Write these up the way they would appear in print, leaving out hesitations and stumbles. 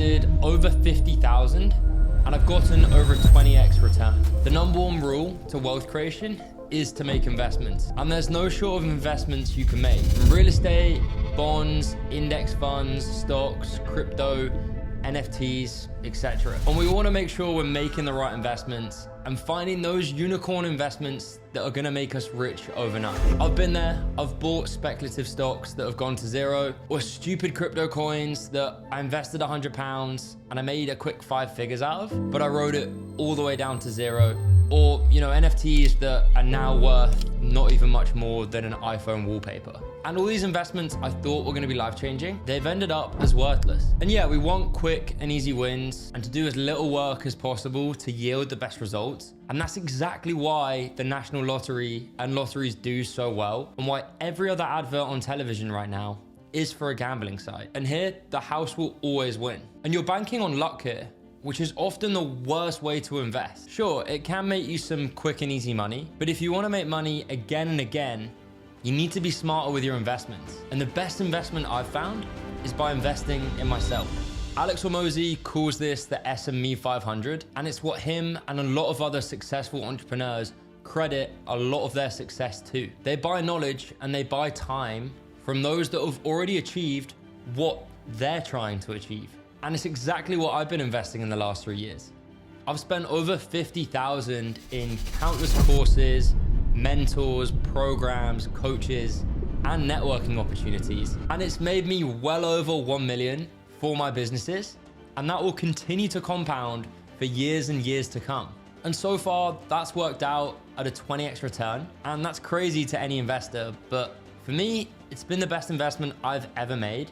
invested over 50,000 and I've gotten over a 20x return. The number one rule to wealth creation is to make investments. And there's no short of investments you can make. From real estate, bonds, index funds, stocks, crypto, NFTs, etc. And we want to make sure we're making the right investments and finding those unicorn investments that are going to make us rich overnight. I've been there. I've bought speculative stocks that have gone to zero, or stupid crypto coins that I invested £100 and I made a quick 5 figures out of, but I rode it all the way down to zero. Or, NFTs that are now worth not even much more than an iPhone wallpaper. And all these investments I thought were gonna be life-changing, they've ended up as worthless. And yeah, we want quick and easy wins and to do as little work as possible to yield the best results. And that's exactly why the National Lottery and lotteries do so well, and why every other advert on television right now is for a gambling site. And here, the house will always win. And you're banking on luck here, which is often the worst way to invest. Sure, it can make you some quick and easy money, but if you want to make money again and again, you need to be smarter with your investments. And the best investment I've found is by investing in myself. Alex Hormozi calls this the SME 500, and it's what him and a lot of other successful entrepreneurs credit a lot of their success to. They buy knowledge and they buy time from those that have already achieved what they're trying to achieve. And it's exactly what I've been investing in the last 3 years. I've spent over 50,000 in countless courses, mentors, programs, coaches, and networking opportunities. And it's made me well over 1 million for my businesses. And that will continue to compound for years and years to come. And so far, that's worked out at a 20x return. And that's crazy to any investor. But for me, it's been the best investment I've ever made.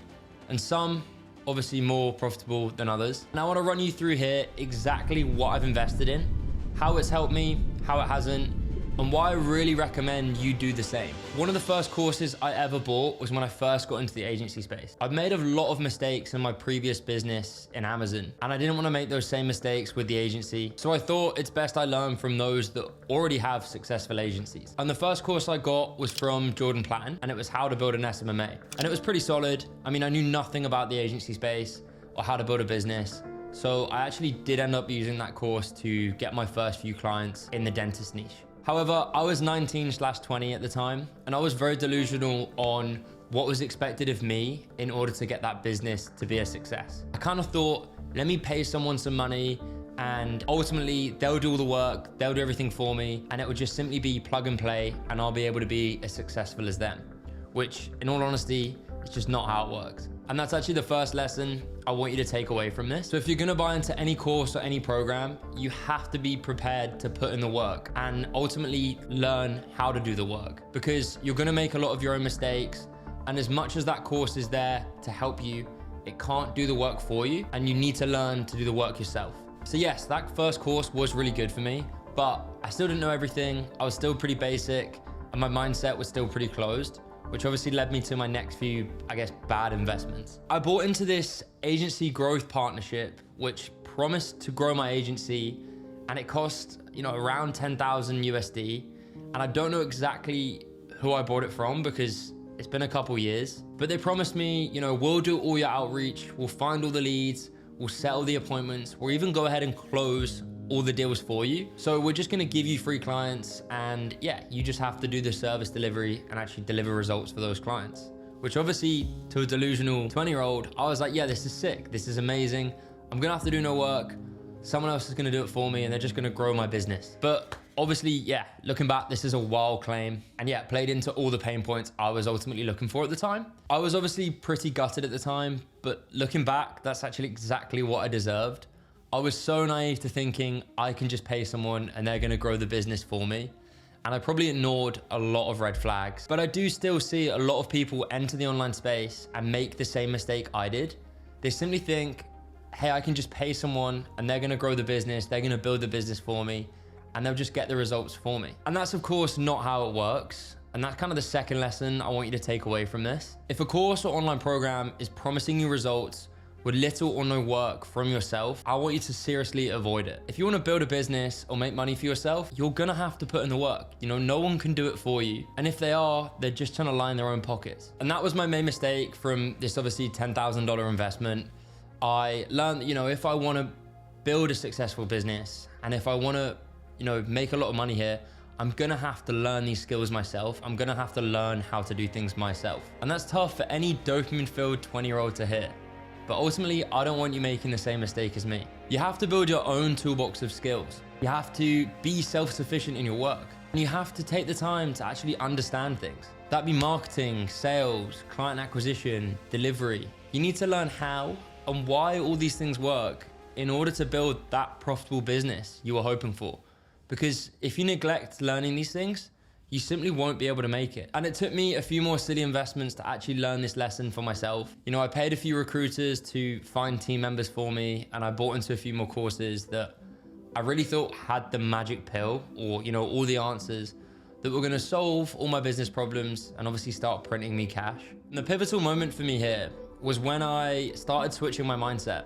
And some obviously more profitable than others. And I want to run you through here exactly what I've invested in, how it's helped me, how it hasn't, and why I really recommend you do the same. One of the first courses I ever bought was when I first got into the agency space. I've made a lot of mistakes in my previous business in Amazon, and I didn't want to make those same mistakes with the agency. So I thought it's best I learn from those that already have successful agencies. And the first course I got was from Jordan Platten, and it was how to build an SMMA. And it was pretty solid. I mean, I knew nothing about the agency space or how to build a business. So I actually did end up using that course to get my first few clients in the dentist niche. However, I was 19/20 at the time, and I was very delusional on what was expected of me in order to get that business to be a success. I kind of thought, let me pay someone some money and ultimately they'll do all the work, they'll do everything for me, and it would just simply be plug and play and I'll be able to be as successful as them, which in all honesty, it's just not how it works. And that's actually the first lesson I want you to take away from this. So if you're gonna buy into any course or any program, you have to be prepared to put in the work and ultimately learn how to do the work, because you're gonna make a lot of your own mistakes. And as much as that course is there to help you, it can't do the work for you, and you need to learn to do the work yourself. So yes, that first course was really good for me, but I still didn't know everything. I was still pretty basic and my mindset was still pretty closed, which obviously led me to my next few, bad investments. I bought into this agency growth partnership, which promised to grow my agency, and it cost, around 10,000 USD. And I don't know exactly who I bought it from because it's been a couple years, but they promised me, we'll do all your outreach, we'll find all the leads, we'll settle the appointments, we'll even go ahead and close all the deals for you. So we're just gonna give you free clients, and yeah, you just have to do the service delivery and actually deliver results for those clients. Which obviously, to a delusional 20-year-old, I was like, yeah, this is sick, this is amazing. I'm gonna have to do no work. Someone else is gonna do it for me and they're just gonna grow my business. But obviously, yeah, looking back, this is a wild claim. And yeah, it played into all the pain points I was ultimately looking for at the time. I was obviously pretty gutted at the time, but looking back, that's actually exactly what I deserved. I was so naive to thinking I can just pay someone and they're gonna grow the business for me. And I probably ignored a lot of red flags, but I do still see a lot of people enter the online space and make the same mistake I did. They simply think, hey, I can just pay someone and they're gonna grow the business, they're gonna build the business for me, and they'll just get the results for me. And that's of course not how it works. And that's kind of the second lesson I want you to take away from this. If a course or online program is promising you results with little or no work from yourself, I want you to seriously avoid it. If you want to build a business or make money for yourself, you're gonna have to put in the work. No one can do it for you. And if they are, they're just trying to line their own pockets. And that was my main mistake from this obviously $10,000 investment. I learned that, if I want to build a successful business and if I want to, make a lot of money here, I'm gonna have to learn these skills myself. I'm gonna have to learn how to do things myself. And that's tough for any dopamine-filled 20-year-old to hear. But ultimately, I don't want you making the same mistake as me. You have to build your own toolbox of skills. You have to be self-sufficient in your work. And you have to take the time to actually understand things. That'd be marketing, sales, client acquisition, delivery. You need to learn how and why all these things work in order to build that profitable business you are hoping for. Because if you neglect learning these things, you simply won't be able to make it. And it took me a few more silly investments to actually learn this lesson for myself. I paid a few recruiters to find team members for me, and I bought into a few more courses that I really thought had the magic pill, or all the answers that were gonna solve all my business problems and obviously start printing me cash. And the pivotal moment for me here was when I started switching my mindset.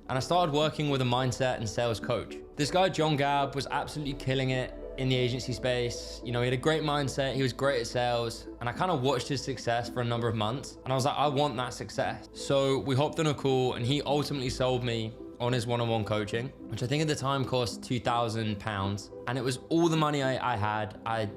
And I started working with a mindset and sales coach. This guy, John Gabb, was absolutely killing it in the agency space. He had a great mindset, he was great at sales, and I kind of watched his success for a number of months. And I was like, I want that success. So we hopped on a call and he ultimately sold me on his one-on-one coaching, which I think at the time cost £2,000. And it was all the money I had. I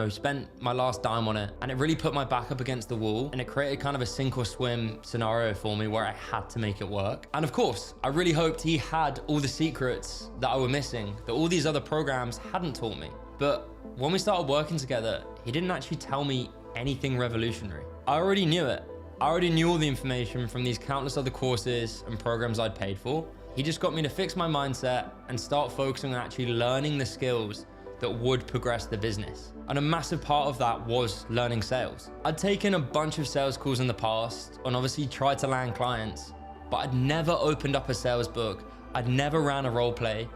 spent my last dime on it, and it really put my back up against the wall, and it created kind of a sink or swim scenario for me where I had to make it work. And of course, I really hoped he had all the secrets that I were missing, that all these other programs hadn't taught me. But when we started working together, he didn't actually tell me anything revolutionary. I already knew it. I already knew all the information from these countless other courses and programs I'd paid for. He just got me to fix my mindset and start focusing on actually learning the skills that would progress the business. And a massive part of that was learning sales. I'd taken a bunch of sales calls in the past and obviously tried to land clients, but I'd never opened up a sales book. I'd never ran a role play,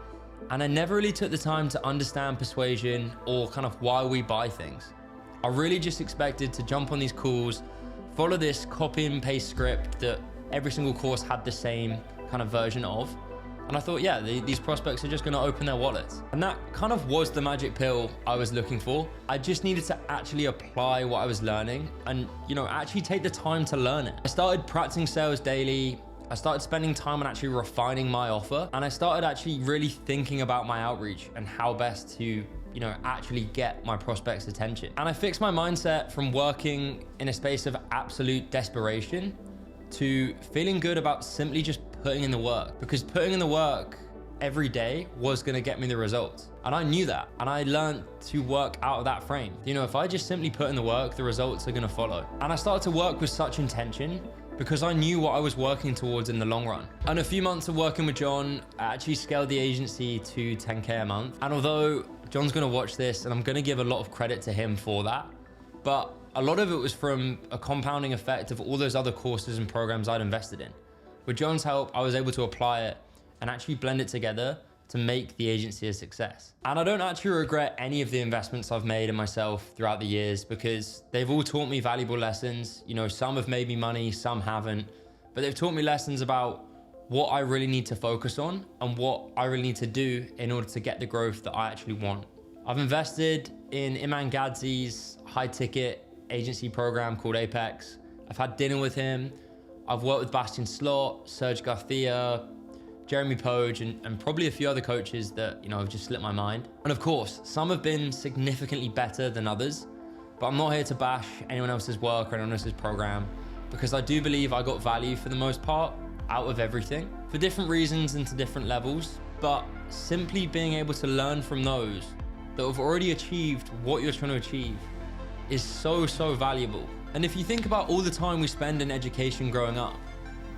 and I never really took the time to understand persuasion or kind of why we buy things. I really just expected to jump on these calls, follow this copy and paste script that every single course had the same kind of version of. And I thought, yeah, these prospects are just gonna open their wallets. And that kind of was the magic pill I was looking for. I just needed to actually apply what I was learning and, actually take the time to learn it. I started practicing sales daily. I started spending time on actually refining my offer. And I started actually really thinking about my outreach and how best to, actually get my prospects' attention. And I fixed my mindset from working in a space of absolute desperation to feeling good about simply just putting in the work, because putting in the work every day was gonna get me the results. And I knew that, and I learned to work out of that frame. If I just simply put in the work, the results are gonna follow. And I started to work with such intention because I knew what I was working towards in the long run. And a few months of working with John, I actually scaled the agency to 10K a month. And although John's gonna watch this, and I'm gonna give a lot of credit to him for that, but a lot of it was from a compounding effect of all those other courses and programs I'd invested in. With John's help, I was able to apply it and actually blend it together to make the agency a success. And I don't actually regret any of the investments I've made in myself throughout the years, because they've all taught me valuable lessons. Some have made me money, some haven't, but they've taught me lessons about what I really need to focus on and what I really need to do in order to get the growth that I actually want. I've invested in Iman Gadzhi's high ticket agency program called Apex. I've had dinner with him. I've worked with Bastian Slot, Serge Garcia, Jeremy Poge, and probably a few other coaches that, have just slipped my mind. And of course, some have been significantly better than others, but I'm not here to bash anyone else's work or anyone else's program, because I do believe I got value for the most part out of everything for different reasons and to different levels. But simply being able to learn from those that have already achieved what you're trying to achieve is so, so valuable. And if you think about all the time we spend in education growing up,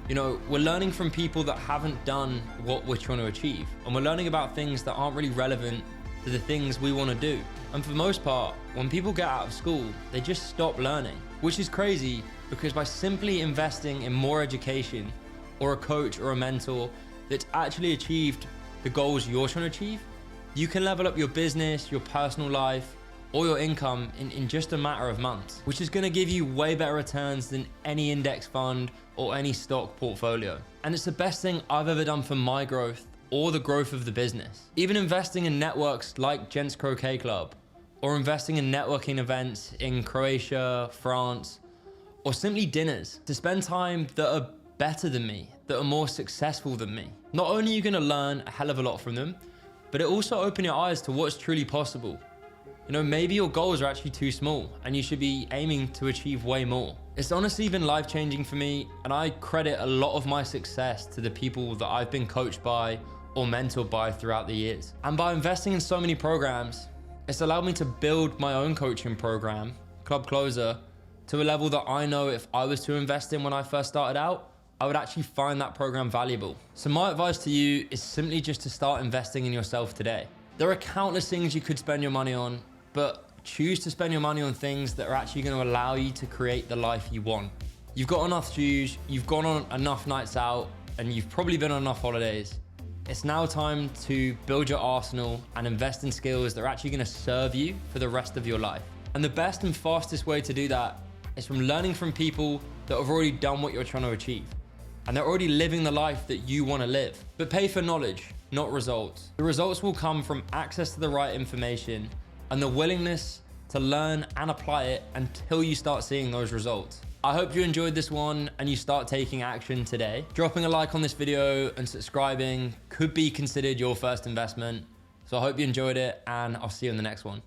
we're learning from people that haven't done what we're trying to achieve. And we're learning about things that aren't really relevant to the things we want to do. And for the most part, when people get out of school, they just stop learning, which is crazy, because by simply investing in more education or a coach or a mentor that's actually achieved the goals you're trying to achieve, you can level up your business, your personal life, or your income in just a matter of months, which is gonna give you way better returns than any index fund or any stock portfolio. And it's the best thing I've ever done for my growth or the growth of the business. Even investing in networks like Gents Croquet Club, or investing in networking events in Croatia, France, or simply dinners to spend time that are better than me, that are more successful than me. Not only are you gonna learn a hell of a lot from them, but it also opens your eyes to what's truly possible. You know, maybe your goals are actually too small and you should be aiming to achieve way more. It's honestly been life-changing for me, and I credit a lot of my success to the people that I've been coached by or mentored by throughout the years. And by investing in so many programs, it's allowed me to build my own coaching program, Club Closer, to a level that I know if I was to invest in when I first started out, I would actually find that program valuable. So my advice to you is simply just to start investing in yourself today. There are countless things you could spend your money on, but choose to spend your money on things that are actually going to allow you to create the life you want. You've got enough shoes, you've gone on enough nights out, and you've probably been on enough holidays. It's now time to build your arsenal and invest in skills that are actually going to serve you for the rest of your life. And the best and fastest way to do that is from learning from people that have already done what you're trying to achieve. And they're already living the life that you want to live. But pay for knowledge, not results. The results will come from access to the right information and the willingness to learn and apply it until you start seeing those results. I hope you enjoyed this one and you start taking action today. Dropping a like on this video and subscribing could be considered your first investment. So I hope you enjoyed it, and I'll see you in the next one.